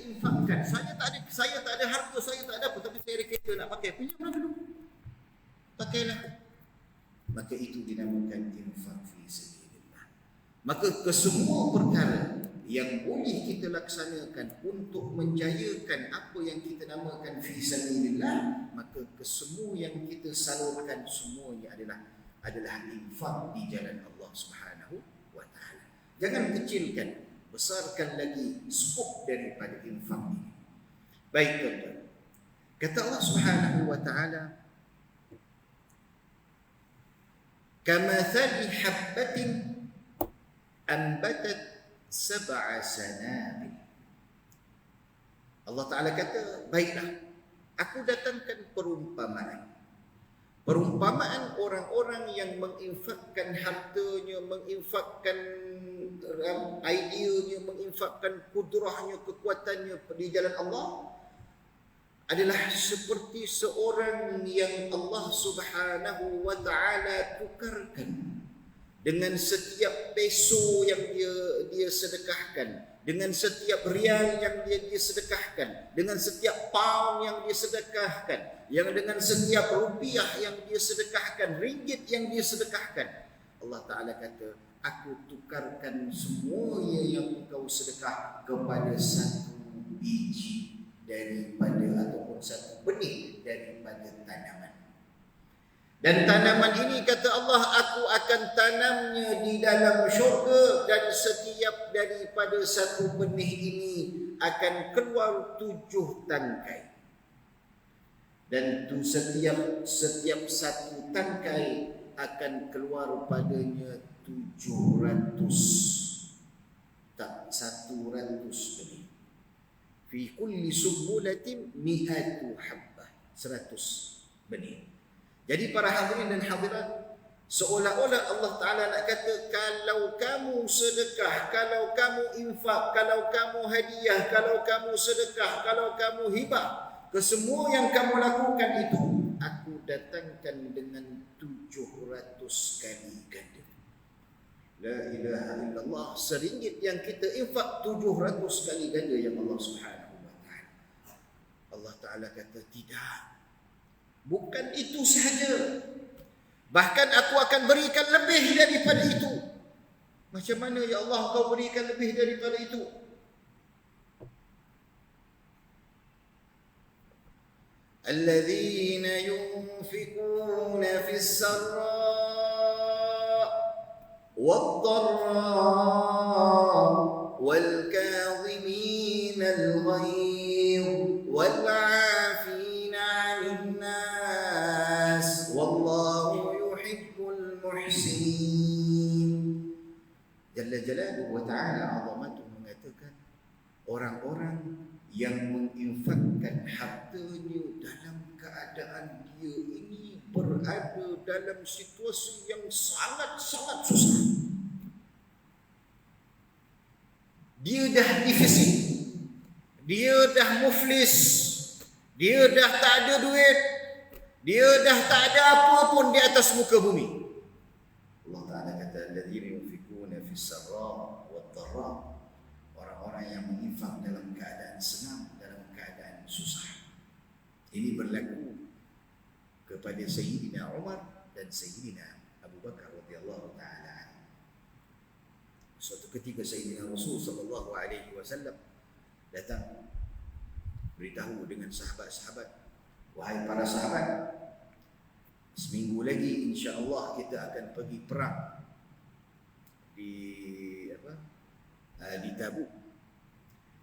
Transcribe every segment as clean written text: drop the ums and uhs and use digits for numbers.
infakkan. Saya tak ada harta, saya tak ada apa, tapi saya ada kereta nak pakai. Pinjamlah dulu. Pakailah. Maka itu dinamakan infak fi sabilillah. Maka kesemua perkara yang boleh kita laksanakan untuk menjayakan apa yang kita namakan fi sabilillah, maka kesemua yang kita salurkan semuanya adalah infak di jalan Allah Subhanahu wa taala. Jangan kecilkan, besarkan lagi skop daripada infak ini. Baik tuan-tuan. Kata Allah Subhanahu wa taala, kamathali habbatin ambatat sab'a sanabil. Allah Ta'ala kata, baiklah, aku datangkan perumpamaan. Perumpamaan orang-orang yang menginfakkan hartanya, menginfakkan ideanya, menginfakkan kudrahnya, kekuatannya di jalan Allah, adalah seperti seorang yang Allah Subhanahu wa taala tukarkan dengan setiap peso yang dia sedekahkan, dengan setiap rial yang dia sedekahkan, dengan setiap pound yang dia sedekahkan, yang dengan setiap rupiah yang dia sedekahkan, ringgit yang dia sedekahkan. Allah Taala kata, aku tukarkan semuanya yang kau sedekah kepada satu biji daripada ataupun satu benih daripada tanaman. Dan tanaman ini kata Allah, aku akan tanamnya di dalam syurga, dan setiap daripada satu benih ini akan keluar 7 tangkai. Dan tu setiap satu tangkai akan keluar padanya 700, tak 100 benih. Fi kulli sumbulatin mi'atu habbah, 100 benih. Jadi para hadirin dan hadirat, seolah-olah Allah Ta'ala nak kata, kalau kamu sedekah, kalau kamu infak, kalau kamu hadiah, kalau kamu sedekah, kalau kamu hibah, kesemua yang kamu lakukan itu, aku datangkan dengan 700 kali ganda. La ilaha illallah. Seringgit yang kita infak 700 kali ganda yang Allah Subhanahu wa taala. Allah Taala kata, tidak. Bukan itu sahaja. Bahkan aku akan berikan lebih daripada itu. Macam mana ya Allah kau berikan lebih daripada itu? Alladzina yunfikuna fis sarra wad-dharra wal kadhimina al-ghayz wal 'afina 'anil nas wallahu yuhibbul muhsinin. Jalla jalaluhu wa ta'ala 'azamatuhu mengatakan, orang-orang yang menginfakkan hartanya dalam keadaan dia ini berada dalam situasi yang sangat-sangat susah. Dia dah defisit, dia dah muflis, dia dah tak ada duit, dia dah tak ada apa pun di atas muka bumi. Allah Ta'ala kata, alladzina yunfikuna fis sarra wad dharra, orang-orang yang menginfak dalam keadaan senang, dalam keadaan susah. Ini berlaku kepada Sayyidina Umar dan Sayyidina Abu Bakar radhiyallahu taala. Suatu ketika Sayyidina Rasul sallallahu alaihi wasallam datang beritahu dengan sahabat-sahabat, wahai para sahabat, seminggu lagi insya-Allah kita akan pergi perang di Tabuk.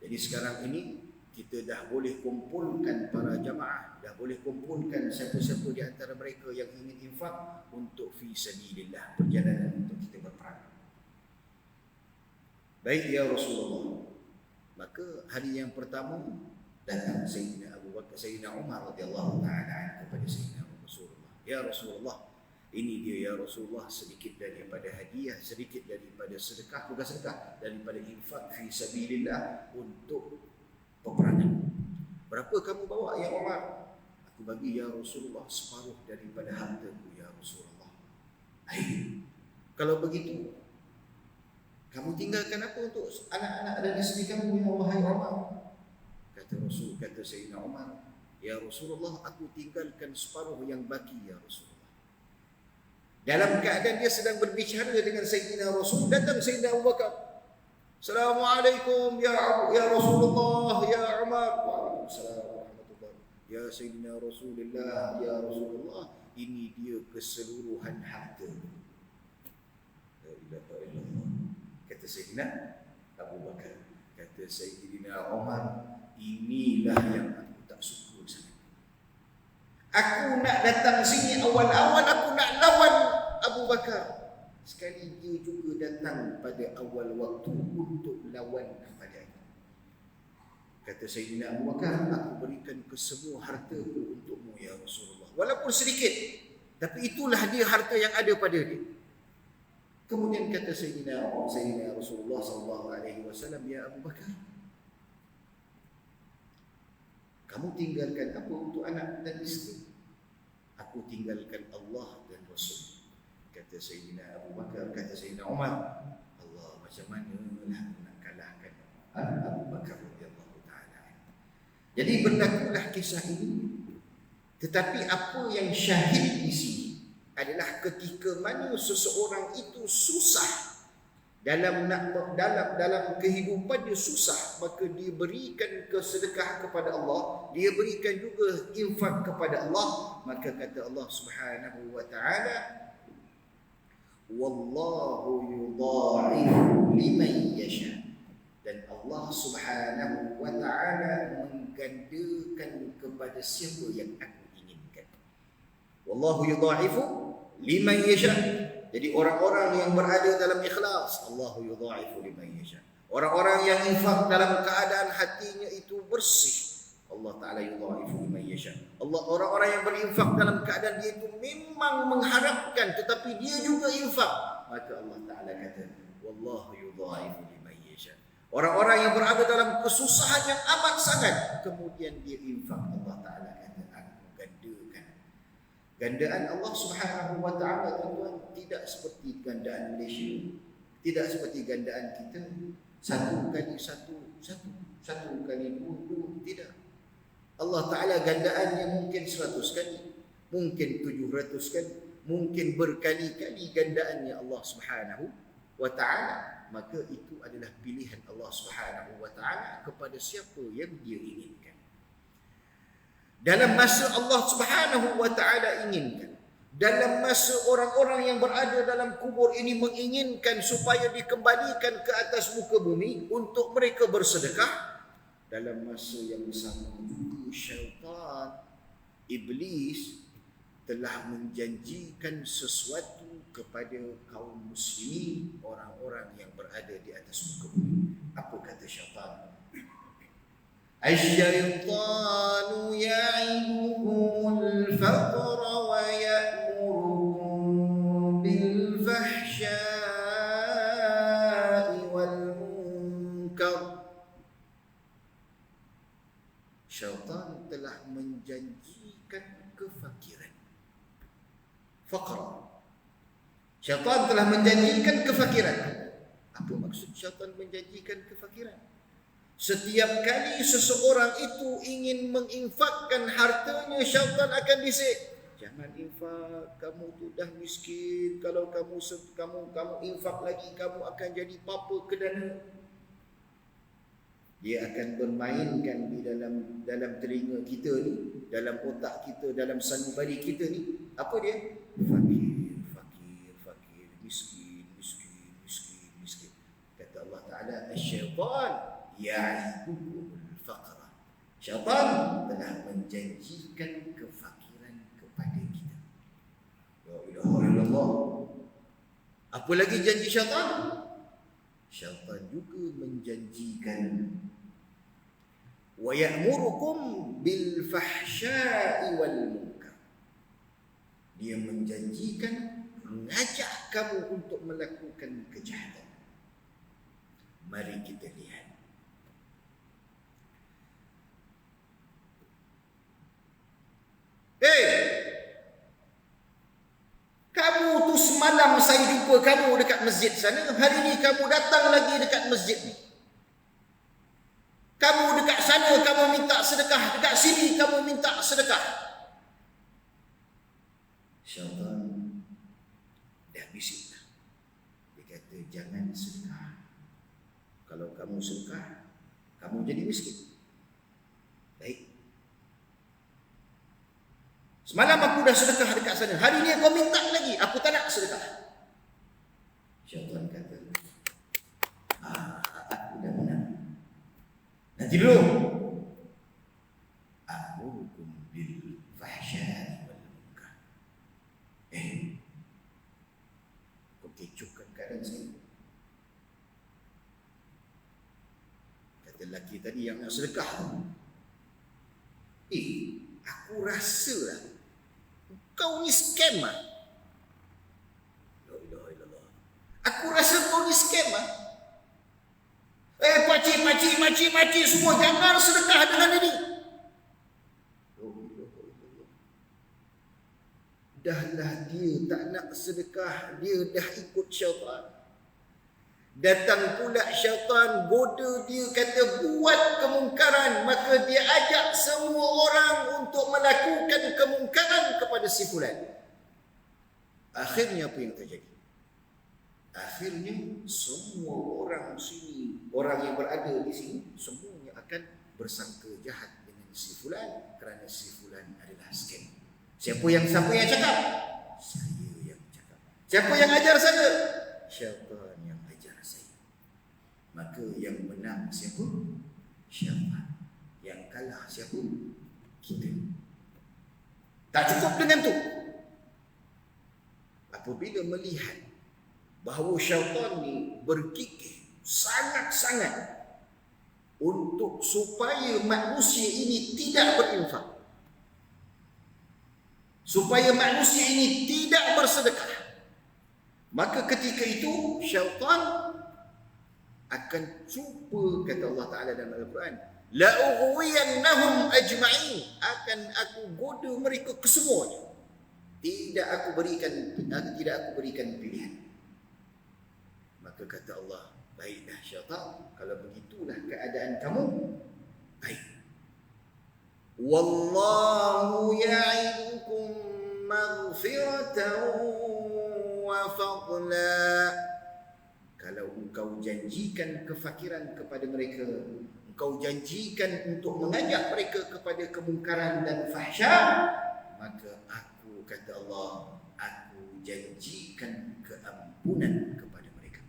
Jadi sekarang ini kita dah boleh kumpulkan para jamaah, dah boleh kumpulkan siapa-siapa di antara mereka yang ingin infak untuk fi sabilillah, perjalanan untuk kita berperang. Baik ya Rasulullah. Maka hari yang pertama datang Sayyidina Abu Bakar, Sayyidina Umar radhiyallahu taala kepada Sayyidina Rasulullah. Ya Rasulullah, ini dia ya Rasulullah, sedikit daripada hadiah, sedikit daripada sedekah, bukan sedekah, daripada infak fi sabilillah untuk peperangan. Berapa kamu bawa ya Umar? Aku bagi ya Rasulullah separuh daripada hartaku ya Rasulullah. Hai, kalau begitu kamu tinggalkan apa untuk anak-anak dan isteri kamu ya wahai Umar? kata Sayyidina Umar, ya Rasulullah, aku tinggalkan separuh yang baki ya Rasulullah. Dalam keadaan dia sedang berbicara dengan Sayyidina Rasul, datang Sayyidina Abu Bakar. Assalamualaikum ya Rasulullah, ya Umar. Waalaikumsalam warahmatullahi. Ya Sayyidina Rasulullah, ya Rasulullah, ini dia keseluruhan harta. La ilaha illallah. Kata Sayyidina Abu Bakar. Kata Sayyidina Umar, inilah yang aku tak suka sangat. Aku nak datang sini awal-awal, aku nak lawan Abu Bakar. Sekali dia juga datang pada awal waktu untuk lawan kepadanya. Kata Sayyidina Abu Bakar, aku berikan kesemua hartaku untukmu ya Rasulullah. Walaupun sedikit, tapi itulah dia harta yang ada pada dia. Kemudian kata Sayyidina Rasulullah SAW, ya Abu Bakar, kamu tinggalkan apa untuk anak dan isteri? Aku tinggalkan Allah dan Rasul. Kata Sayyidina Abu Bakar, kata Sayyidina Umar, Allah, macam mana lah nak kalahkan Abu Bakar radhiyallahu ta'ala. Jadi berlakulah kisah ini. Tetapi apa yang syahid di sini adalah ketika mana seseorang itu susah dalam kehidupan dia susah, maka dia berikan kesedekah kepada Allah, dia berikan juga infak kepada Allah, maka kata Allah Subhanahu wa taala, wallahu yudha'ifu liman yasha. Dan Allah Subhanahu wa taala menggandakan kepada siapa yang aku inginkan. Wallahu yudha'ifu liman yasha. Jadi orang-orang yang berada dalam ikhlas, Allahu yudha'ifu liman yasha. Orang-orang yang infak dalam keadaan hatinya itu bersih, Allah Ta'ala yudha'ifu liman yasha. Orang-orang yang berinfak dalam keadaan dia itu memang mengharapkan tetapi dia juga infak, maka Allah Ta'ala kata wallahu yudha'ifu liman yasha. Orang-orang yang berada dalam kesusahan yang amat sangat, kemudian dia infak, Allah Ta'ala kata aku gandakan. Gandaan Allah Subhanahu wa taala tuan-tuan tidak seperti gandaan Malaysia, tidak seperti gandaan kita satu kali dua, tidak. Allah Taala gandaannya mungkin 100 kali, mungkin 700 kali, mungkin berkali-kali gandaannya Allah Subhanahu wa taala. Maka itu adalah pilihan Allah Subhanahu wa taala kepada siapa yang dia inginkan. Dalam masa Allah Subhanahu wa taala inginkan, dalam masa orang-orang yang berada dalam kubur ini menginginkan supaya dikembalikan ke atas muka bumi untuk mereka bersedekah, dalam masa yang sama juga syaitan, iblis telah menjanjikan sesuatu kepada kaum muslimin, orang-orang yang berada di atas muka bumi. Apa kata syaitan? Asy-syaitanu ya'idukumul faqra wa ya'murukum bil fahsya'i wal munkar. Syaitan telah menjanjikan kefakiran. Faqra. Syaitan telah menjanjikan kefakiran. Apa maksud syaitan menjanjikan kefakiran? Setiap kali seseorang itu ingin menginfakkan hartanya, syaitan akan bisik, jangan infak, kamu tu dah miskin, kalau kamu infak lagi kamu akan jadi papa kedana. Dia akan bermainkan di dalam telinga kita ni, dalam otak kita, dalam sanubari kita ni. Apa dia? Fakir, miskin. Kata Allah Ta'ala, asy-syaitan ya'idukumul faqra. Syaitan telah menjanjikan kefakiran kepada kita. La ilaha illallah. Apa lagi janji syaitan? Syaitan juga menjanjikan wa ya'murukum bil fahsya'i wal munkar. Dia menjanjikan mengajak kamu untuk melakukan kejahatan. Mari kita lihat. Kamu tu semalam saya jumpa kamu dekat masjid sana, hari ni kamu datang lagi dekat masjid ni. Kamu dekat sana kamu minta sedekah, dekat sini kamu minta sedekah. Syaitan dah bisik dah. Dia kata jangan sedekah. Kalau kamu sedekah, kamu jadi miskin. Baik. Semalam aku dah sedekah dekat sana. Hari ni kau minta lagi. Aku tak nak sedekah. Syaitan kata, aku dah menang. Nanti dulu. Amurukum bil fahsya'i wal munkar. Kau kecohkan keadaan saya. Kata lelaki tadi yang nak sedekah. Aku rasa lah kau ni scam lah. La ilaha illallah. Aku rasa kau ni scam lah. Pakcik semua jangan sedekah dengan ini. Dahlah dia tak nak sedekah, dia dah ikut syaitan. Datang pula syaitan goda dia, kata buat kemungkaran, maka dia ajak semua orang untuk melakukan kemungkaran kepada si fulan. Akhirnya apa yang terjadi? Akhirnya semua orang sini, orang yang berada di sini, semuanya akan bersangka jahat dengan si fulan kerana si fulan adalah scam. Siapa yang cakap? Saya yang cakap. Siapa yang ajar saya? Syaitan yang ajar saya. Maka yang menang siapa? Syaitan. Yang kalah siapa? Kita. Tak cukup dengan tu. Apabila melihat bahawa syaitan ni berkikir sangat-sangat untuk supaya manusia ini tidak berinfak, supaya manusia ini tidak bersedekah, maka ketika itu syaitan akan cuba, kata Allah Ta'ala dalam Al-Quran, la ughwiyannahum ajma'in, akan aku goda mereka kesemuanya, tidak aku berikan pilihan. Maka kata Allah, baiklah syaitan, kalau begitulah keadaan kamu, baik. Wallahu ya'idukum maghfiratan wa fadla. Kalau engkau janjikan kefakiran kepada mereka, engkau janjikan untuk mengajak mereka kepada kemungkaran dan fahsya, maka aku, kata Allah, aku janjikan keampunan kepada mereka.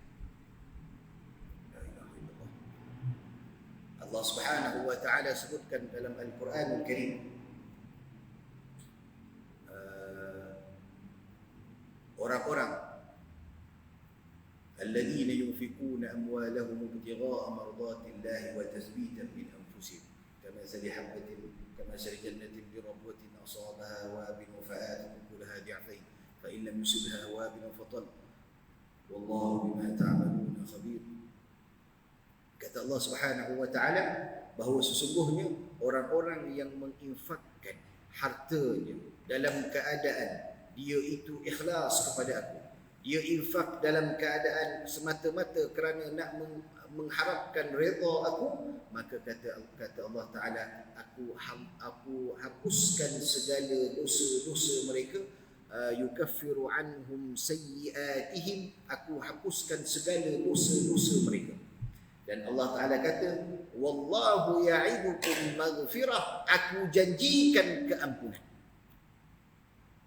Allah Subhanahu wa taala sebutkan dalam Al-Quranul Karim, orang-orang الذين ينفقون أموالهم ابتغاء مرضات الله وتثبيتا من أنفسهم كمثل حبة كمثل جنة بربوة أصابها وابل فآتت أكلها ضعفين فإن لم يصبها وابل فطل والله بما تعملون خبير. Kata Allah Subhanahu wa taala bahawa sesungguhnya orang-orang yang menginfakkan hartanya dalam keadaan dia itu ikhlas kepada aku, dia infak dalam keadaan semata-mata kerana nak mengharapkan redha aku, maka kata Allah Ta'ala, aku hapuskan segala dosa-dosa mereka, yukaffiru anhum sayyiatihim, aku hapuskan segala dosa-dosa mereka. Dan Allah Ta'ala kata, wallahu ya'idukum maghfirah, aku janjikan keampunan.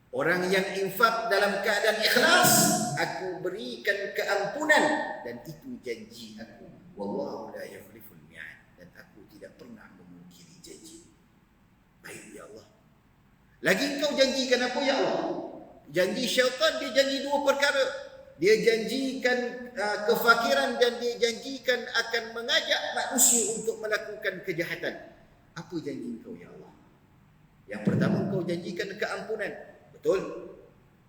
Orang yang infak dalam keadaan ikhlas, aku berikan keampunan, dan itu janji aku. Wallahu la yukhliful mi'ad, dan aku tidak pernah memungkiri janji. Baik ya Allah. Lagi kau janjikan apa ya Allah? Janji syaitan, dia janji dua perkara. Dia janjikan kefakiran, dan dia janjikan akan mengajak manusia untuk melakukan kejahatan. Apa janji kau ya Allah? Yang pertama, kau janjikan keampunan. Betul.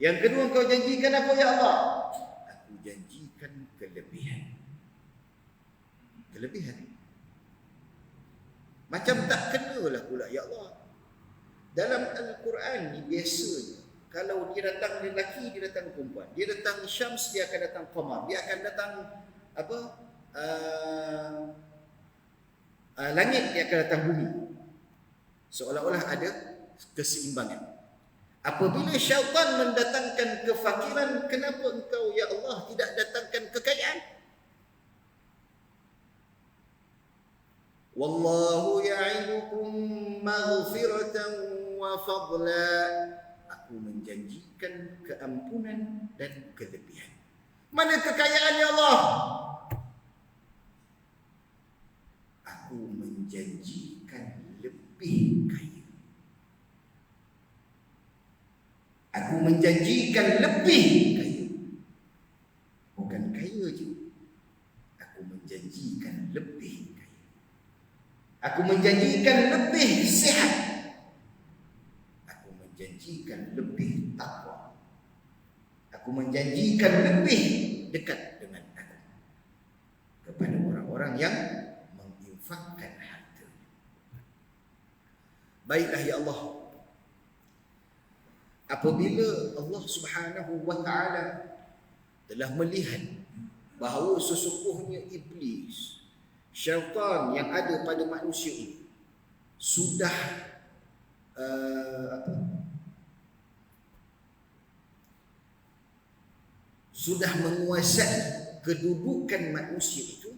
Yang kedua, kau janjikan apa ya Allah? Aku janjikan kelebihan. Kelebihan. Macam tak kenalah pula ya Allah. Dalam Al-Quran ni biasanya, kalau dia datang lelaki, dia datang perempuan. Dia datang Syams, dia akan datang Qamar. Dia akan datang apa? langit, dia akan datang bumi. Seolah-olah ada keseimbangan. Apabila syaitan mendatangkan kefakiran, kenapa engkau ya Allah tidak datangkan kekayaan? Wallahu ya'idukum maghfiratan wa fadla. Aku menjanjikan keampunan dan kelebihan. Mana kekayaan ya Allah? Aku menjanjikan lebih kaya. Aku menjanjikan lebih kaya. Bukan kaya je. Aku menjanjikan lebih kaya. Aku menjanjikan lebih sihat. Aku menjanjikan lebih takwa. Aku menjanjikan lebih dekat dengan aku. Kepada orang-orang yang menginfakkan harta. Baiklah ya Allah. Apabila Allah Subhanahu wa ta'ala telah melihat bahawa sesungguhnya iblis, syaitan yang ada pada manusia ini sudah menguasai kedudukan manusia itu,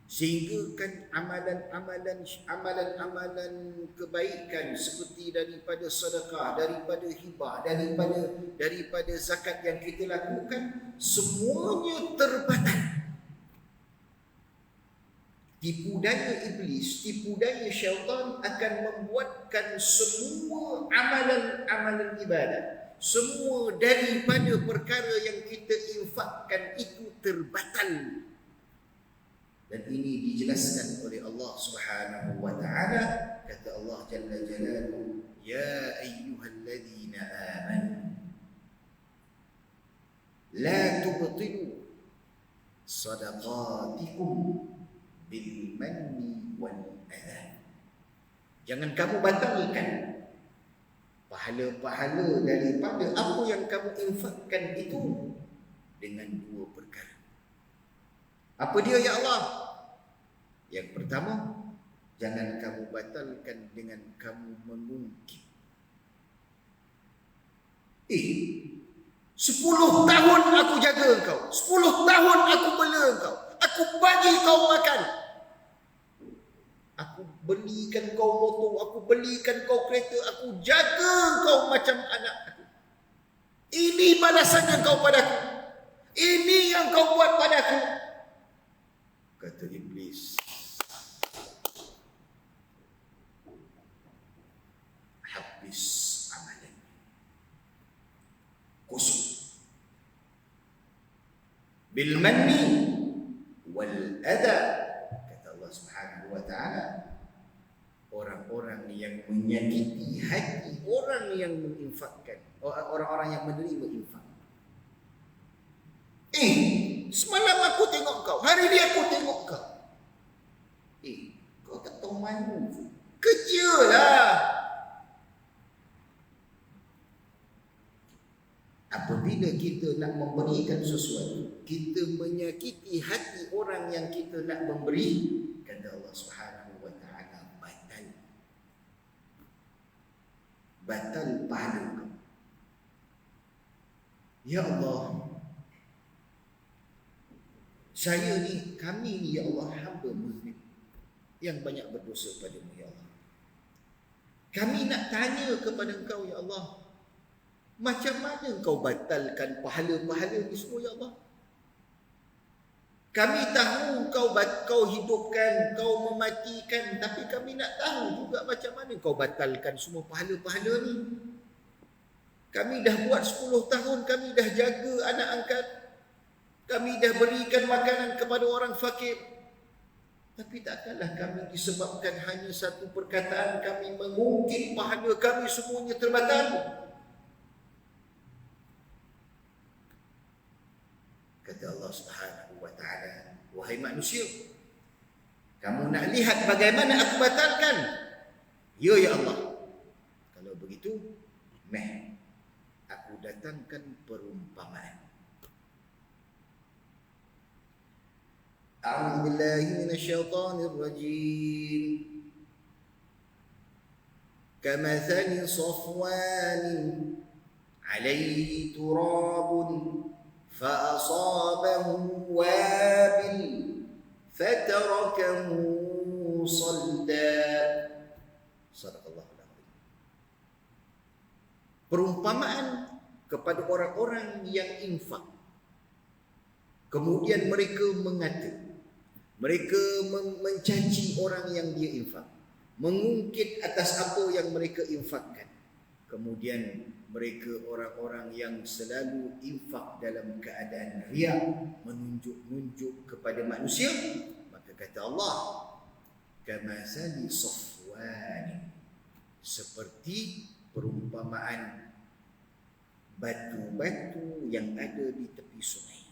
sehingga kan amalan-amalan kebaikan seperti daripada sedekah, daripada hibah, daripada zakat yang kita lakukan, semuanya terbatal. Tipu daya iblis, tipu daya syaitan akan membuatkan semua amalan-amalan ibadah, semua daripada perkara yang kita infakkan itu terbatal. Dan ini dijelaskan oleh Allah Subhanahu wa ta'ala. Kata Allah Jalla Jalaluhu, ya ayyuhalladzina amanu la tubtilu sadaqatikum bil manni wal adha. Jangan kamu batalkan pahala-pahala daripada apa yang kamu infakkan itu dengan dua perkara. Apa dia ya Allah? Yang pertama, jangan kamu batalkan dengan kamu mengungkit. 10 tahun aku jaga engkau, 10 tahun aku bela engkau, aku bagi kau makan, aku belikan kau motor, aku belikan kau kereta, aku jaga kau macam anak aku. Ini balasan yang kau padaku, ini yang kau buat padaku. Kata iblis, habis amalan, kosong. Bil manni wal adha, kata Allah Subhanahu wa ta'ala, orang-orang yang menyakiti hati orang yang menginfakkan, orang-orang yang menerima infak. Semalam aku tengok kau, hari ni aku tengok kau. Kau tak tahu malu. Kerjalah. Apabila kita nak memberikan sesuatu, kita menyakiti hati orang yang kita nak memberi, kata Allah Subhanahu wa ta'ala, batal pahala kau. Ya Allah, saya ni, kami ni ya Allah, hamba muzlim yang banyak berdosa padamu ya Allah. Kami nak tanya kepada engkau ya Allah, macam mana engkau batalkan pahala-pahala ni semua ya Allah? Kami tahu kau hidupkan, kau mematikan, tapi kami nak tahu juga macam mana kau batalkan semua pahala-pahala ni. Kami dah buat 10 tahun, kami dah jaga anak angkat, kami dah berikan makanan kepada orang fakir. Tapi takkanlah kami disebabkan hanya satu perkataan kami mengungkit pahala kami semuanya terbatal. Kata Allah Subhanahu wa ta'ala, wahai manusia, kamu nak lihat bagaimana aku batalkan? Ya ya Allah. Kalau begitu, aku datangkan perumpamaan. A'udzu billahi minasyaitonir rajim. Kamathali safwanin 'alaihi turabun fa'asabahu wabil fatarakahu salda. Sadaqallahul azim. Perumpamaan kepada orang-orang yang infak, kemudian mereka mengata, mereka mencaci orang yang dia infak, mengungkit atas apa yang mereka infakkan. Kemudian mereka orang-orang yang selalu infak dalam keadaan riya, menunjuk-nunjuk kepada manusia. Maka kata Allah, kamathali safwan, seperti perumpamaan batu-batu yang ada di tepi sungai,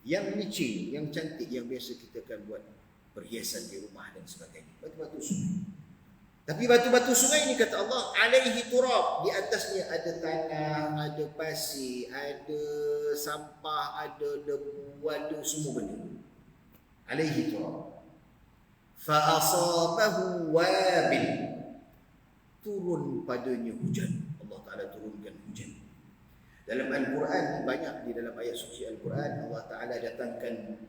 yang licin, yang cantik, yang biasa kita akan buat perhiasan di rumah dan sebagainya. Batu-batu sungai. Tapi batu-batu sungai ini kata Allah, alaihi turab, di atasnya ada tanah, ada pasir, ada sampah, ada debu, ada semua benda. Alaihi turab. Fa asabahu wabil, turun padanya hujan. Allah Ta'ala turunkan hujan. Dalam Al-Quran, banyak di dalam ayat suci Al-Quran, Allah Ta'ala datangkan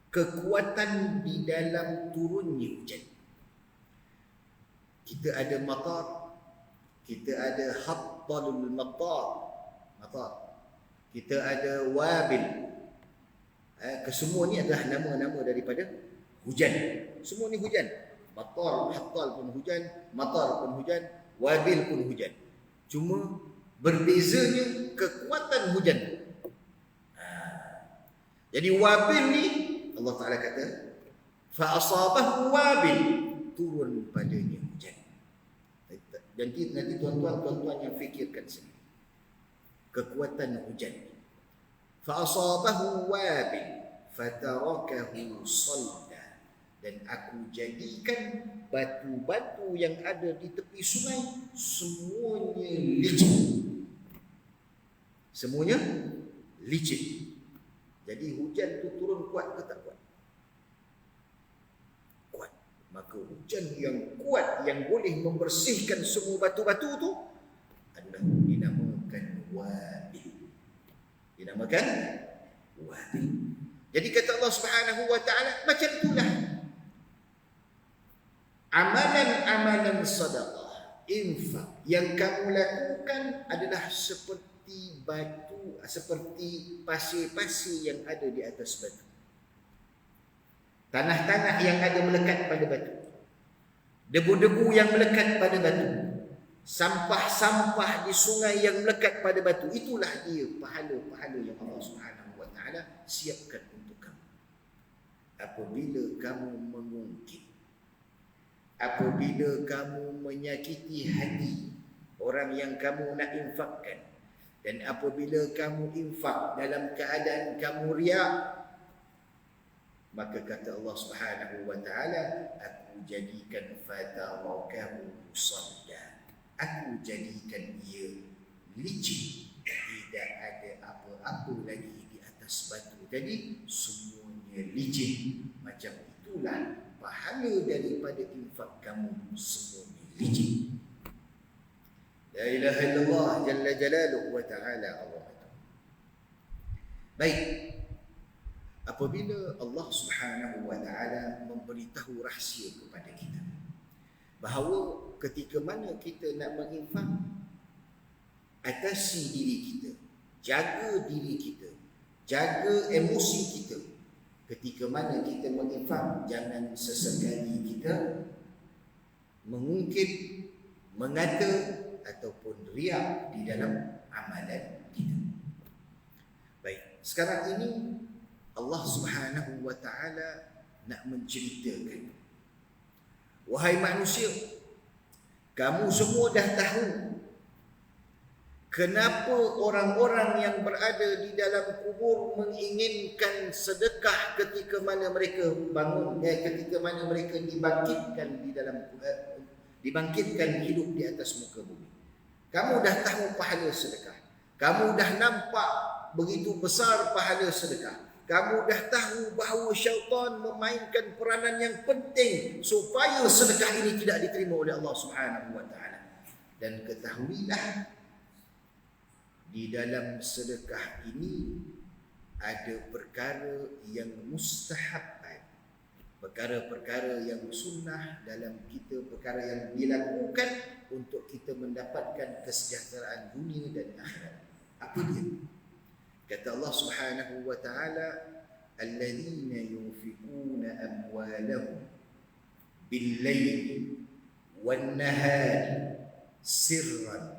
kekuatan di dalam turunnya hujan. Kita ada matar, kita ada hattalul matar, kita ada wabil. Kesemua ni adalah nama-nama daripada hujan. Semua ni hujan. Matar, hattal pun hujan, matar pun hujan, wabil pun hujan. Cuma berbezanya kekuatan hujan. Jadi wabil ni Allah Ta'ala kata, fa asabahu wabil, turun padanya hujan. Dan nanti tuan-tuan yang fikirkan sendiri kekuatan hujan. Fa asabahu wabil fatarakahu salda, dan aku jadikan batu-batu yang ada di tepi sungai semuanya licin. Semuanya licin. Jadi hujan tu turun kuat ke tak kuat? Kuat. Maka hujan yang kuat yang boleh membersihkan semua batu-batu tu adalah dinamakan wabil. Dinamakan wabil. Jadi kata Allah Subhanahu wa Ta'ala, macam itulah amalan-amalan sedekah, infak yang kamu lakukan adalah seperti batu, seperti pasir-pasir yang ada di atas batu, tanah-tanah yang ada melekat pada batu, debu-debu yang melekat pada batu, sampah-sampah di sungai yang melekat pada batu. Itulah dia pahala-pahala yang Allah Subhanahu wa Ta'ala siapkan untuk kamu. Apabila kamu mengungkit, apabila kamu menyakiti hati orang yang kamu nak infakkan, dan apabila kamu infak dalam keadaan kamu riak, maka kata Allah Subhanahu wa Ta'ala, aku jadikan fatarakahu salda, aku jadikan ia licin, tidak ada apa-apa lagi di atas batu tadi, semuanya licin. Macam itulah pahala daripada infak kamu, semuanya licin. La ilaha illallah jalla jalaluhu wa ta'ala Allah. Baik, apabila Allah Subhanahu wa Ta'ala memberitahu rahsia kepada kita bahawa ketika mana kita nak menginfak, atasi diri kita, jaga diri kita, jaga emosi kita. Ketika mana kita menginfak, jangan sesekali kita mengungkit, mengata ataupun riak di dalam amalan kita. Baik, sekarang ini Allah Subhanahu wa Ta'ala nak menceritakan, wahai manusia, kamu semua dah tahu kenapa orang-orang yang berada di dalam kubur menginginkan sedekah ketika mana mereka bangun, ketika mana mereka dibangkitkan di dalam dibangkitkan hidup di atas muka bumi. Kamu dah tahu pahala sedekah. Kamu dah nampak begitu besar pahala sedekah. Kamu dah tahu bahawa syaitan memainkan peranan yang penting supaya sedekah ini tidak diterima oleh Allah Subhanahu wa taala. Dan ketahuilah, di dalam sedekah ini ada perkara yang mustahab, perkara-perkara yang sunnah dalam kita, perkara yang dilakukan untuk kita mendapatkan kesejahteraan dunia dan akhirat. Apa dia? Kata Allah Subhanahu wa taala, alladzina yunfiquna amwalahum bil-laili wan-nahari sirran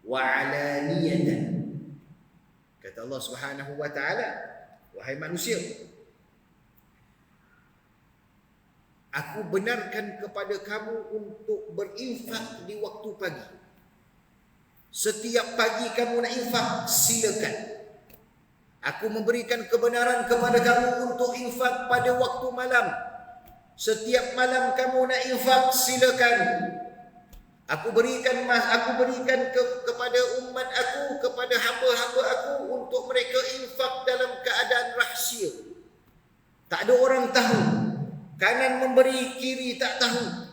wa 'alaniyatan. Kata Allah Subhanahu wa taala, wahai manusia, aku benarkan kepada kamu untuk berinfak di waktu pagi. Setiap pagi kamu nak infak, silakan. Aku memberikan kebenaran kepada kamu untuk infak pada waktu malam. Setiap malam kamu nak infak, silakan. Aku berikan kepada umat aku, kepada hamba-hamba aku untuk mereka infak dalam keadaan rahsia. Tak ada orang tahu. Kanan memberi, kiri tak tahu.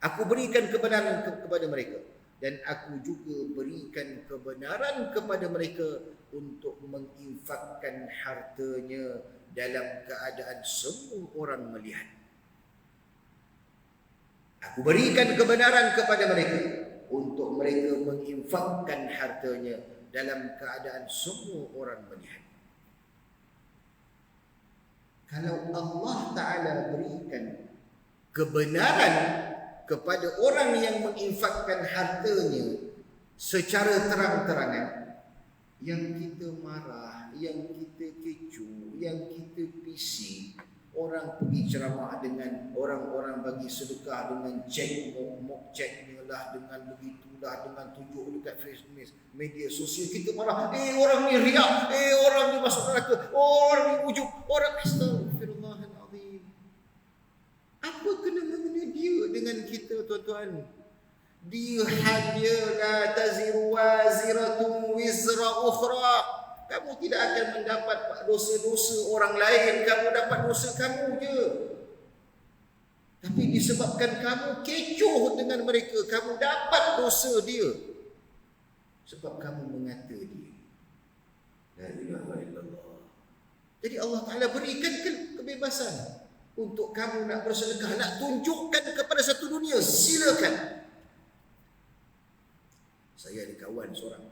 Aku berikan kebenaran kepada mereka. Dan aku juga berikan kebenaran kepada mereka untuk menginfakkan hartanya dalam keadaan semua orang melihat. Aku berikan kebenaran kepada mereka untuk mereka menginfakkan hartanya dalam keadaan semua orang melihat. Kalau Allah Ta'ala berikan kebenaran kepada orang yang menginfakkan hartanya secara terang-terangan, yang kita marah, yang kita kecoh, yang kita pising, orang pergi ceramah dengan orang-orang bagi sedekah dengan cek, mock ceknya lah, dengan begitulah, dengan tunjuk dekat Facebook, media sosial, kita marah, orang ni riak, orang ni masuk neraka, orang ni ujuk, orang astagfirullahalazim. Apa kena-mengena dia dengan kita, tuan-tuan? Dia hanya la taziru waziratun wizra ukhra. Kamu tidak akan mendapat dosa-dosa orang lain, kamu dapat dosa kamu je. Tapi disebabkan kamu kecoh dengan mereka, kamu dapat dosa dia. Sebab kamu mengata dia. La ilaha illallah. Jadi Allah Ta'ala berikan kebebasan untuk kamu nak bersedekah, nak tunjukkan kepada satu dunia, silakan. Saya ada kawan seorang,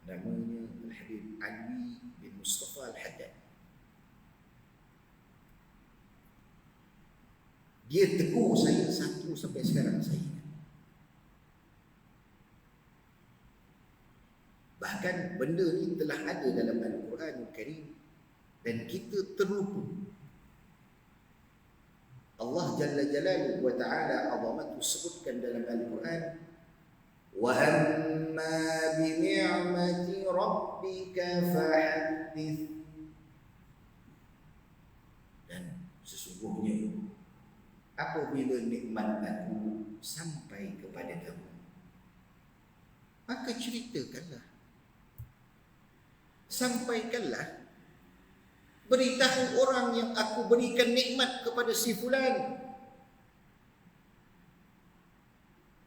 namanya Al-Habib Alwi bin Mustafa Al-Haddad. Dia tegur saya satu sampai sekarang saya ingat. Bahkan benda ni telah ada dalam Al-Quran Al-Karim dan kita terlupa. Allah Jalla Jalaluhu wa Ta'ala azamatu sebutkan dalam Al-Quran, wa amma bi ni'mati rabbika fahaddits. Dan sesungguhnya apabila nikmat aku sampai kepada kamu, maka ceritakanlah, sampaikanlah, beritahu orang yang aku berikan nikmat kepada si fulan.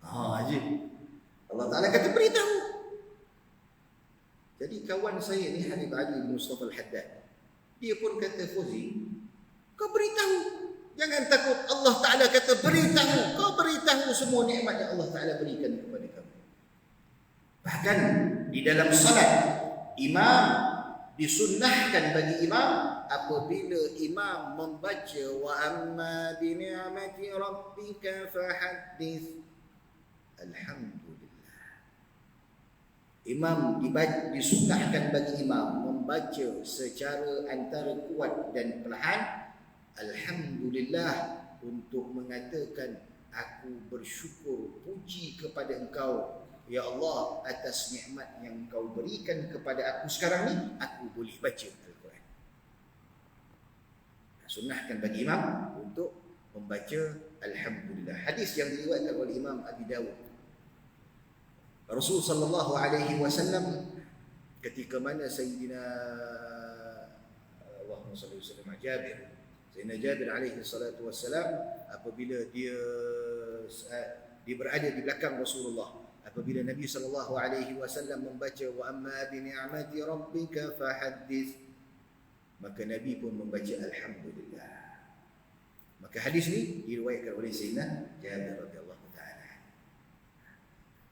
Ajib. Allah Ta'ala kata beritahu. Jadi kawan saya ni, Habib Ali bin Mustafa Al-Haddad, dia pun kata, Fauzi, kau beritahu. Jangan takut. Allah Ta'ala kata beritahu. Kau beritahu semua nikmat yang Allah Ta'ala berikan kepada kamu. Bahkan di dalam salat, imam disunnahkan bagi imam apabila imam membaca wa amma bi ni'mati rabbika fahaddits, alhamdulillah. Imam disunnahkan bagi imam membaca secara antara kuat dan perlahan, alhamdulillah, untuk mengatakan aku bersyukur, puji kepada engkau ya Allah atas nikmat yang engkau berikan kepada aku sekarang ni, aku boleh baca Al-Quran. Sunnahkan bagi imam untuk membaca alhamdulillah. Hadis yang diriwayatkan oleh Imam Abi Dawud, Rasul sallallahu alaihi wasallam ketika mana Sayyidina Allahumma salli wa sallim Jabir, Sayyidina Jabir alaihi salatu wassalam, apabila dia berada di belakang Rasulullah, apabila Nabi sallallahu alaihi wasallam membaca wa amma bi ni'mati rabbika fahaddits, maka Nabi pun membaca alhamdulillah. Maka hadis ni diriwayatkan oleh Sayyidina Jabir radhiyallahu taala.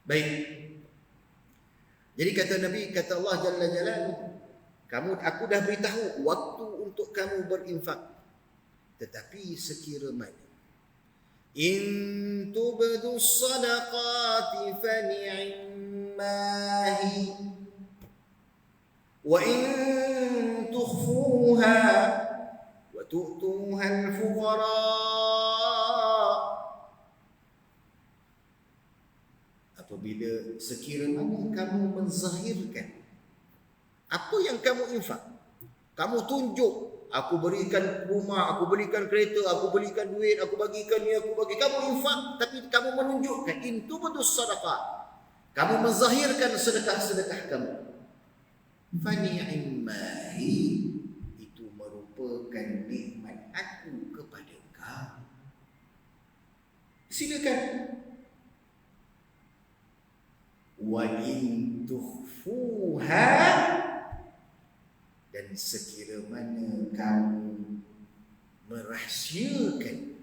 Baik. Jadi kata Nabi, kata Allah Jalla Jalaluhu, aku dah beritahu waktu untuk kamu berinfak. Tetapi sekira mana in tubdu sadaqati fa ni'mahi wa in tukhfuha wa tu'tuha al-fuqara, apabila sekira mana kamu menzahirkan apa yang kamu infak, kamu tunjuk, aku berikan rumah, aku berikan kereta, aku berikan duit, aku bagikan ni, aku bagi, kamu infak, tapi kamu menunjukkan itu betul sedekah, kamu menzahirkan sedekah-sedekah kamu, fa ni'mahi, itu merupakan nikmat aku kepada kau. Silakan. Wa in tukhfuha, dan sekira mana kamu merahsiakan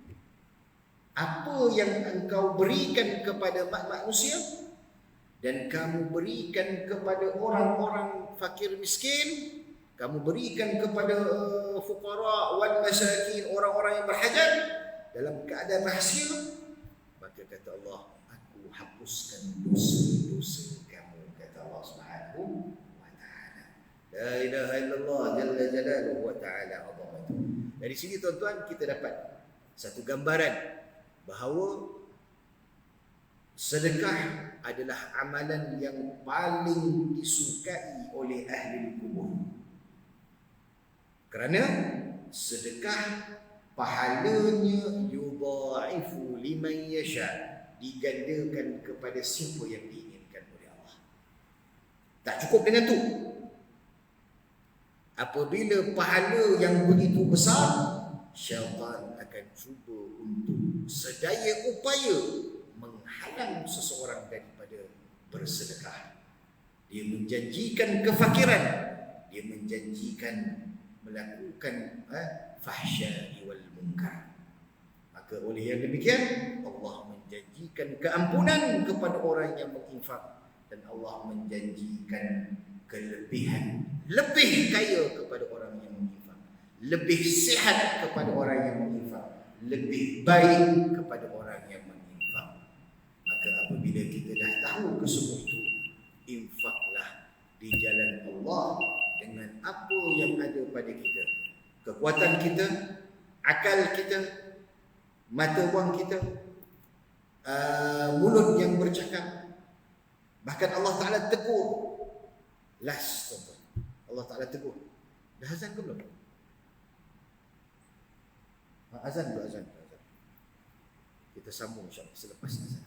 apa yang engkau berikan kepada manusia, dan kamu berikan kepada orang-orang fakir miskin, kamu berikan kepada fuqara wal masakin, orang-orang yang berhajat, dalam keadaan rahsia, maka kata Allah, aku hapuskan dosa-dosa kamu, kata Allah Subhanahu wa taala. La ilaha illallah jalla jalaluhu wa ta'ala azamatuh. Dari sini tuan-tuan kita dapat satu gambaran bahawa sedekah adalah amalan yang paling disukai oleh ahli kubur. Kerana sedekah pahalanya yudha'ifu liman yasha, digandakan kepada siapa yang diinginkan oleh Allah. Tak cukup dengan tu. Apabila pahala yang begitu besar, syaitan akan cuba untuk sedaya upaya menghalang seseorang daripada bersedekah. Dia menjanjikan kefakiran, dia menjanjikan melakukan fahsya wal munkar. Maka oleh yang demikian, Allah menjanjikan keampunan kepada orang yang menginfak, dan Allah menjanjikan kelebihan, lebih kaya kepada orang yang menginfak, lebih sihat kepada orang yang menginfak, lebih baik kepada orang yang menginfak. Maka apabila kita dah tahu kesemua itu, infaklah di jalan Allah dengan apa yang ada pada kita, kekuatan kita, akal kita, mata wang kita, mulut yang bercakap. Bahkan Allah Ta'ala tegur. Last, tuan-tuan, Allah Ta'ala tegur. Dah azan ke belum? Azan dulu, azan. Kita sambung insyaAllah selepas azan.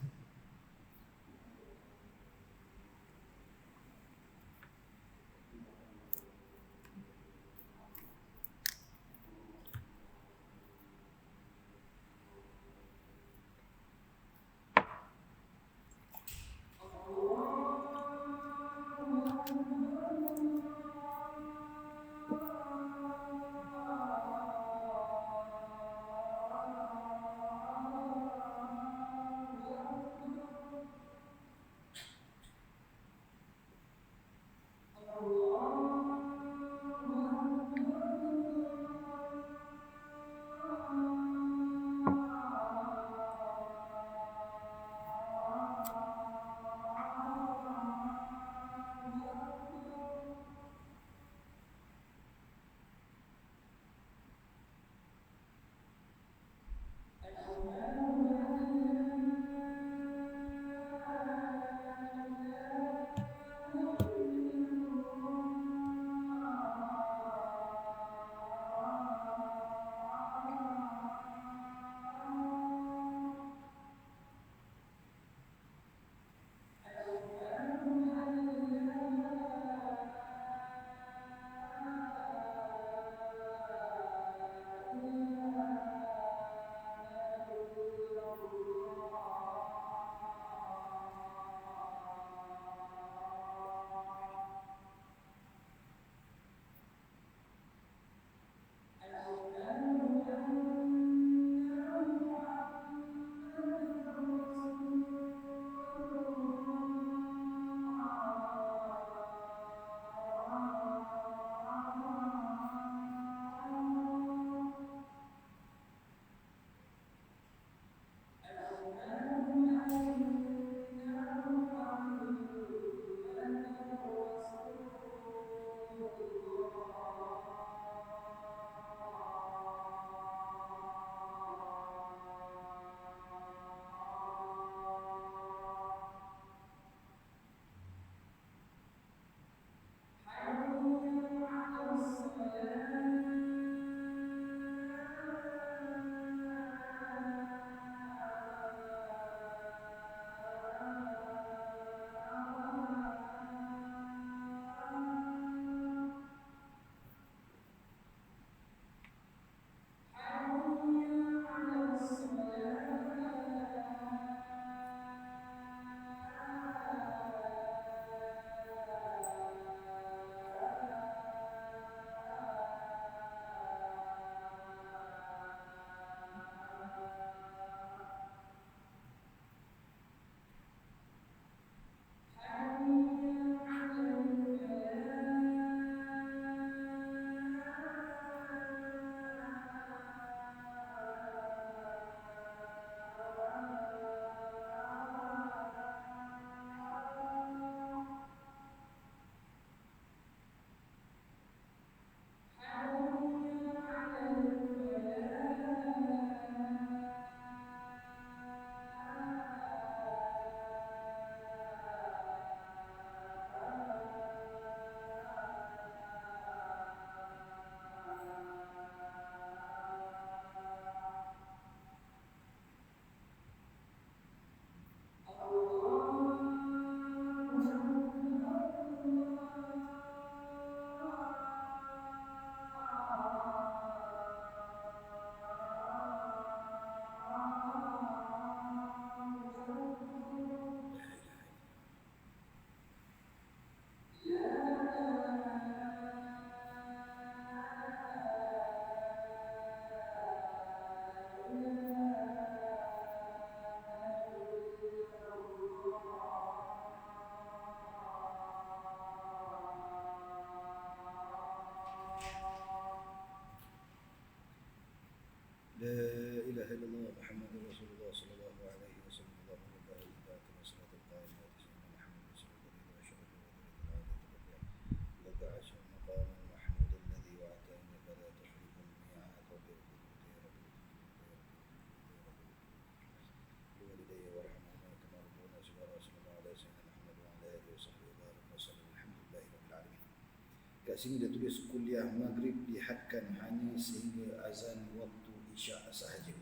sini dia tulis kuliah maghrib dihadkan hanya sehingga azan waktu isyak sahaja.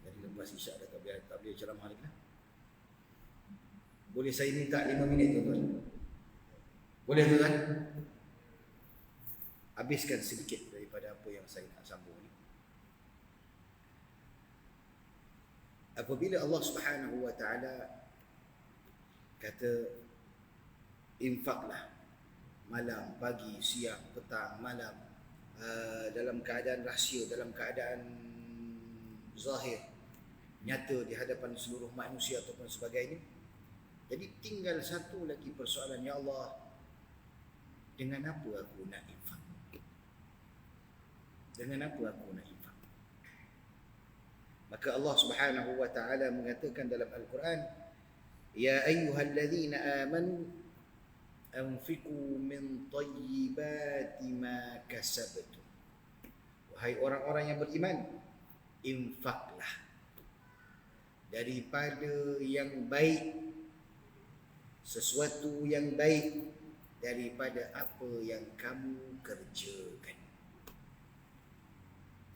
Jadi lepas isyak dah tak boleh ceramah lagi lah. Boleh saya minta 5 minit tuan-tuan? Boleh tuan-tuan? Habiskan sedikit daripada apa yang saya nak sambung ni. Apabila Allah Subhanahu wa taala kata infaklah malam, pagi, siang, petang, malam, dalam keadaan rahsia, dalam keadaan zahir, nyata di hadapan seluruh manusia ataupun sebagainya. Jadi tinggal satu lagi persoalan, ya Allah, dengan apa aku nak infak? Dengan apa aku nak infak? Maka Allah Subhanahu wa taala mengatakan dalam Al-Quran, ya ayyuhallazina amanu anfiqu min tayyibati ma kasabtum. Wahai orang-orang yang beriman, infaklah daripada yang baik, sesuatu yang baik daripada apa yang kamu kerjakan.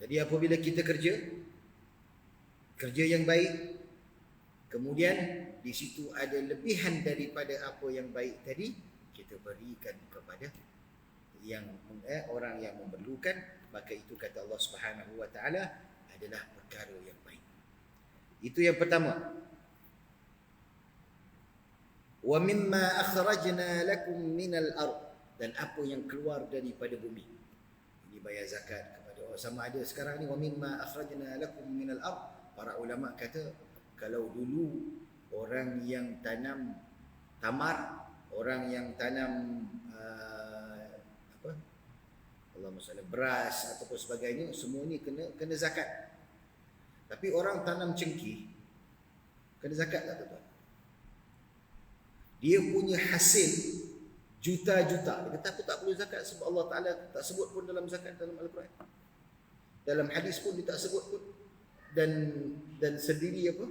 Jadi apabila kita kerja yang baik, kemudian di situ ada lebihan daripada apa yang baik tadi, kita berikan kepada yang orang yang memerlukan, maka itu kata Allah Subhanahu wa taala adalah perkara yang baik. Itu yang pertama. Wa mimma akhrajna lakum minal ard, dan apa yang keluar daripada bumi. Ini bayar zakat kepada orang. Sama ada sekarang ni wa mimma akhrajna lakum minal ard. Para ulama kata kalau dulu orang yang tanam tamar, orang yang tanam Allahumma salli, beras ataupun sebagainya, semua ni kena zakat. Tapi orang tanam cengkih kena zakat tak tuan? Dia punya hasil juta-juta. Dia kata aku tak perlu zakat sebab Allah Ta'ala tak sebut pun dalam zakat dalam Al-Quran. Dalam hadis pun dia tak sebut pun. Dan sendiri apa?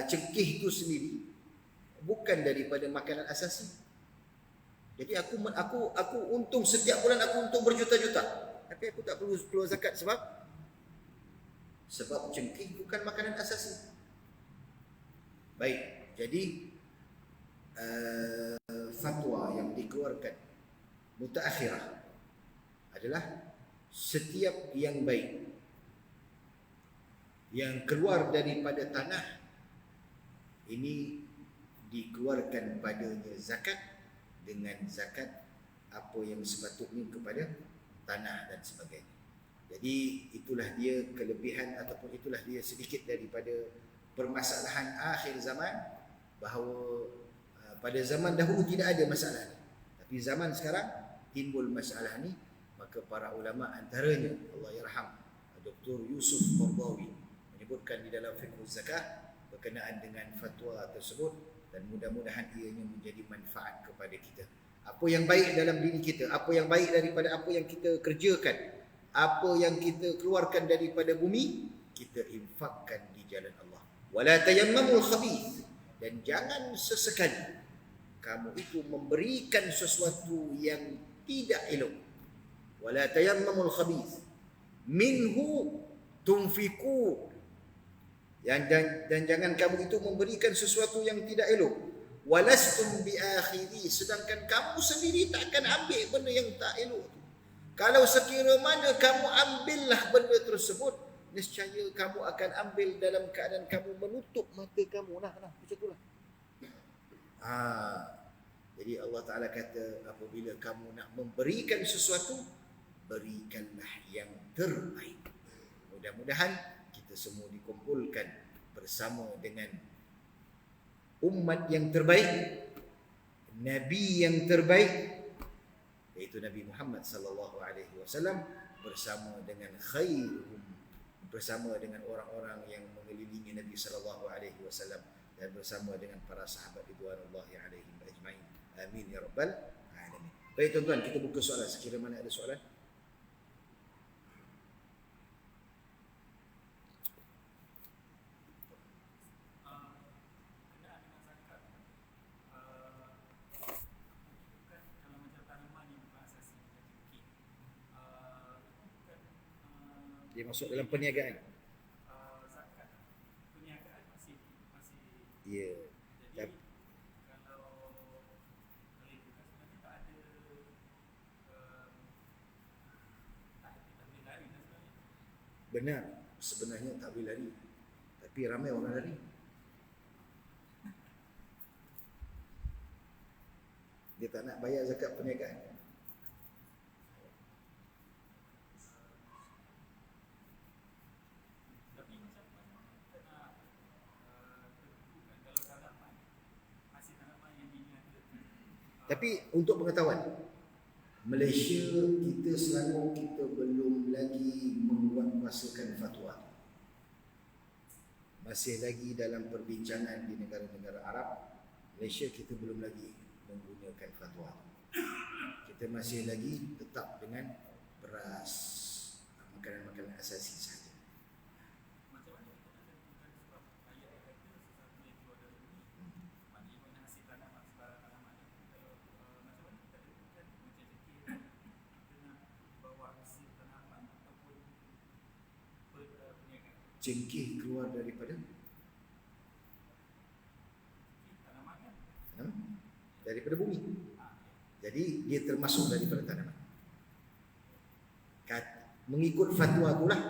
Cengkih itu sendiri bukan daripada makanan asasi. Jadi aku untung setiap bulan, aku untung berjuta-juta. Tapi aku tak perlu keluar zakat sebab cengkih bukan makanan asasi. Baik, jadi fatwa yang dikeluarkan mutaakhirah adalah setiap yang baik yang keluar daripada tanah ini dikeluarkan padanya zakat dengan zakat apa yang sepatutnya kepada tanah dan sebagainya. Jadi itulah dia kelebihan ataupun itulah dia sedikit daripada permasalahan akhir zaman, bahawa pada zaman dahulu tidak ada masalah ni. Tapi zaman sekarang timbul masalah ni, maka para ulama antaranya Allah yarham Dr. Yusuf Qardawi menyebutkan di dalam fiqh zakat berkenaan dengan fatwa tersebut, dan mudah-mudahan ianya menjadi manfaat kepada kita. Apa yang baik dalam diri kita, apa yang baik daripada apa yang kita kerjakan, apa yang kita keluarkan daripada bumi, kita infakkan di jalan Allah. Wala tayammamul khabith, dan jangan sesekali kamu itu memberikan sesuatu yang tidak elok. Wala tayammamul khabith minhu tunfiqu, dan jangan kamu itu memberikan sesuatu yang tidak elok. Walastum biakhiri, sedangkan kamu sendiri takkan ambil benda yang tak elok tu. Kalau sekira mana kamu ambillah benda tersebut, nescaya kamu akan ambil dalam keadaan kamu menutup mata kamu. Nah macam itulah. Jadi Allah Ta'ala kata apabila kamu nak memberikan sesuatu, berikanlah yang terbaik. Mudah-mudahan kita semua dikumpulkan bersama dengan umat yang terbaik, Nabi yang terbaik, iaitu Nabi Muhammad sallallahu alaihi wasallam, bersama dengan khairuhum, bersama dengan orang-orang yang mengelilingi Nabi sallallahu alaihi wasallam, dan bersama dengan para sahabat ridwanullahi alaihim ajmain. Amin ya rabbal alamin. Baik tuan-tuan, kita buka soalan sekira mana ada soalan. masuk dalam perniagaan. Zakat perniagaan masih Ya. jadi kalau itu kan sebenarnya tak ada tak boleh lari kan sebenarnya. Benar, sebenarnya tak boleh lari. Tapi ramai orang lari. Dia tak nak bayar zakat perniagaan. Tapi macam mana kita nak tentukan kalau tanaman hasil tanaman yang diniaga Tapi untuk pengetahuan, Malaysia kita Selangor kita belum lagi menguatkuasakan fatwa. Masih lagi dalam perbincangan di negara-negara Arab. Malaysia kita belum lagi menggunakan fatwa. Kita masih lagi tetap dengan beras, makanan-makanan asasi sahaja. macam mana kita nak tentukan sebab ayat yang kata sesuatu yang keluar dari bumi maknanya mana hasil tanaman sebarang tanaman kalau macam mana kita tentukan macam cekir kita nak bawa hasil tanaman ataupun perniagaan Cengkeh keluar daripada tanaman kan daripada bumi. Jadi dia termasuk daripada tanaman. Mengikut fatwa tu lah.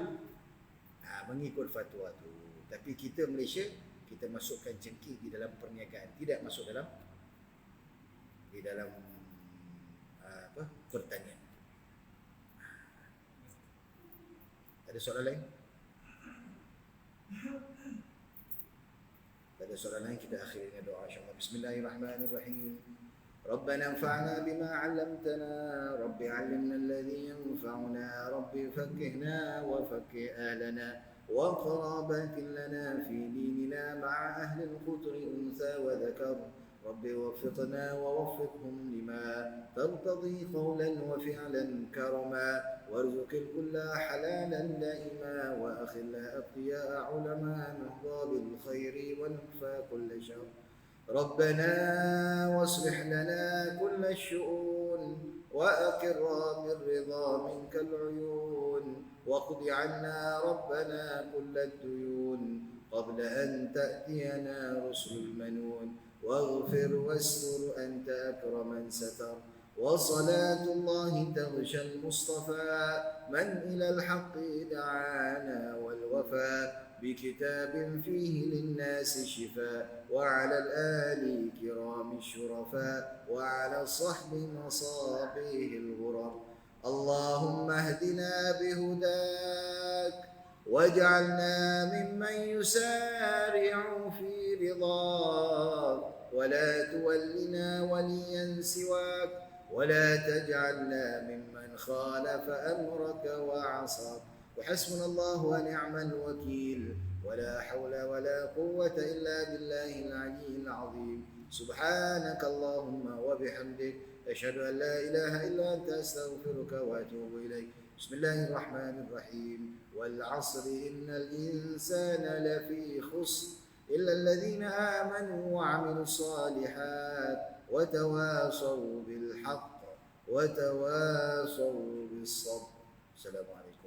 Mengikut fatwa tu. Tapi kita Malaysia, kita masukkan cengkeh di dalam perniagaan, tidak masuk dalam pertanian. Ada soalan lain? Pada soalan lain kita akhiri dengan doa insya-Allah. Bismillahirrahmanirrahim. ربنا انفعنا بما علمتنا رب علمنا الذي ينفعنا رب فقهنا وفقه أهلنا وقرابات لنا في ديننا مع أهل الخطر أنثى وذكر رب وفقنا ووفقهم لما ترتضي قولا وفعلا كرما وارزق الكل حلالا دائما وأخل أتقياء علماء نهضى بالخير ونكفى كل شر ربنا واصلح لنا كل الشؤون وأقرا بالرضا منك العيون واقض عنا ربنا كل الديون قبل أن تأتينا رسل المنون واغفر واستر أنت أكرم من ستر وصلاة الله تغشى المصطفى من إلى الحق دعانا والوفاء بكتاب فيه للناس شفاء وعلى الآل كرام الشرفاء وعلى الصحب مصابيه الغرر اللهم اهدنا بهداك واجعلنا ممن يسارع في رضاك ولا تولنا وليا سواك ولا تجعلنا ممن خالف أمرك وعصاك وحسبنا الله ونعم الوكيل ولا حول ولا قوة إلا بالله العلي العظيم سبحانك اللهم وبحمدك أشهد أن لا إله إلا أنت أستغفرك وأتوب إليك بسم الله الرحمن الرحيم والعصر إن الإنسان لفي خسر إلا الذين آمنوا وعملوا الصالحات وتواصوا بالحق وتواصوا بالصبر السلام عليكم.